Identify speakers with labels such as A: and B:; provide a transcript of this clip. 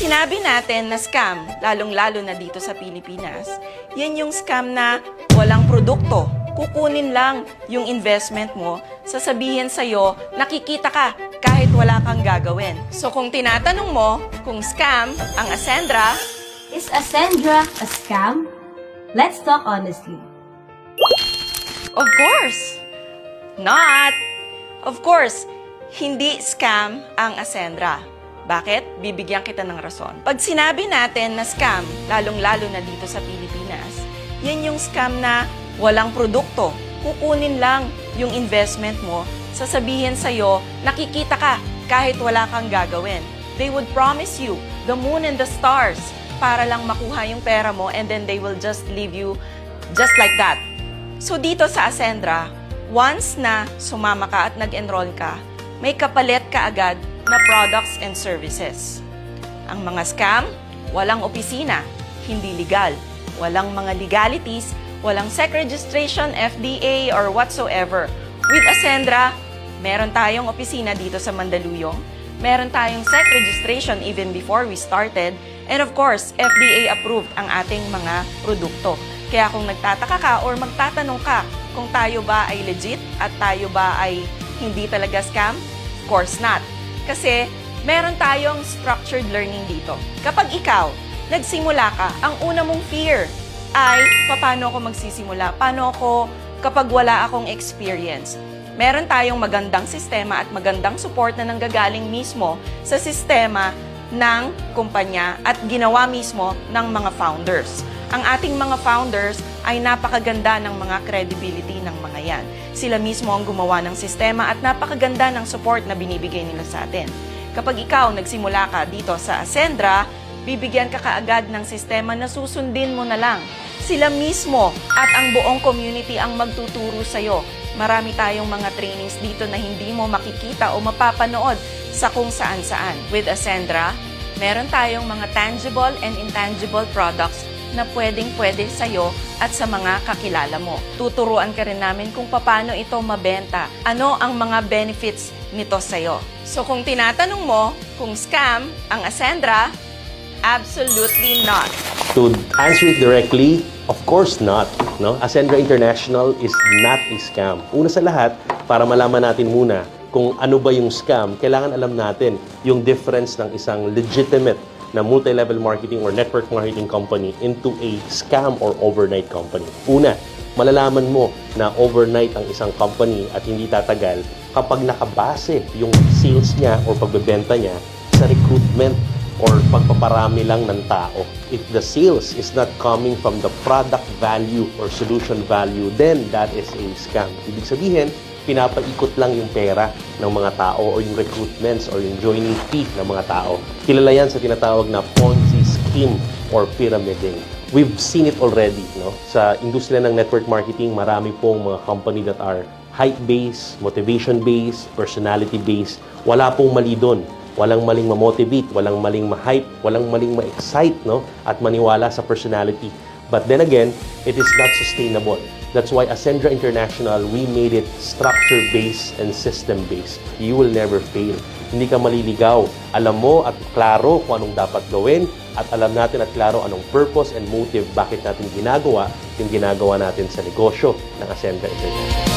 A: sinabi natin na scam, lalong-lalo na dito sa Pilipinas, yan yung scam na walang produkto. Kukunin lang yung investment mo, sasabihin sa'yo, nakikita ka kahit wala kang gagawin. So kung tinatanong mo kung scam ang Ascendra,
B: Is Ascendra a scam? Let's talk honestly.
A: of course, not. Of course, hindi scam ang Ascendra. Bakit? Bibigyan kita ng rason. Pag sinabi natin na scam, lalong-lalo na dito sa Pilipinas, yan yung scam na walang produkto. Kukunin lang yung investment mo, sasabihin sa'yo, nakikita ka kahit wala kang gagawin. They would promise you the moon and the stars para lang makuha yung pera mo, and then they will just leave you just like that. So dito sa Ascendra, once na sumama ka at nag-enroll ka, may kapalit ka agad na products and services. Ang mga scam, walang opisina, hindi legal, walang mga legalities, walang SEC registration, FDA, or whatsoever. With Ascendra, meron tayong opisina dito sa Mandaluyong, meron tayong SEC registration even before we started, and of course, FDA approved ang ating mga produkto. Kaya kung nagtataka ka or magtatanong ka kung tayo ba ay legit at tayo ba ay hindi talaga scam, of course not. Kasi meron tayong structured learning dito. Kapag ikaw, nagsimula ka, ang una mong fear ay paano ako magsisimula? Paano ako kapag wala akong experience? Meron tayong magandang sistema at magandang support na nanggagaling mismo sa sistema ng kumpanya at ginawa mismo ng mga founders. Ang ating mga founders ay napakaganda ng mga credibility ng mga yan. Sila mismo ang gumawa ng sistema at napakaganda ng support na binibigay nila sa atin. Kapag ikaw nagsimula ka dito sa Ascendra, bibigyan ka kaagad ng sistema na susundin mo na lang. Sila mismo at ang buong community ang magtuturo sa'yo. Marami tayong mga trainings dito na hindi mo makikita o mapapanood sa kung saan-saan. With Ascendra, meron tayong mga tangible and intangible products na pwedeng-pwede sa'yo at sa mga kakilala mo. Tuturuan ka rin namin kung paano ito mabenta. Ano ang mga benefits nito sa'yo. So kung tinatanong mo kung scam ang Ascendra, absolutely not.
C: To answer it directly, of course not. No? Ascendra International is not a scam. Una sa lahat, para malaman natin muna kung ano ba yung scam, kailangan alam natin yung difference ng isang legitimate na multi-level marketing or network marketing company into a scam or overnight company. Una, malalaman mo na overnight ang isang company at hindi tatagal kapag nakabase yung sales niya or pagbebenta niya sa recruitment or pagpaparami lang ng tao. If the sales is not coming from the product value or solution value, then that is a scam. Ibig sabihin, pinapaikot lang yung pera ng mga tao o yung recruitments or yung joining fee ng mga tao. Kilala yan sa tinatawag na Ponzi scheme or pyramiding. We've seen it already. No? Sa industriya ng network marketing, marami pong mga company that are hype-based, motivation-based, personality-based. Wala pong mali doon. Walang maling ma-motivate, walang maling ma-hype, walang maling ma-excite, no? At maniwala sa personality. But then again, it is not sustainable. That's why Ascendra International, we made it structure-based and system-based. You will never fail. Hindi ka maliligaw. Alam mo at klaro kung anong dapat gawin at alam natin at klaro anong purpose and motive bakit natin ginagawa yung ginagawa natin sa negosyo ng Ascendra International.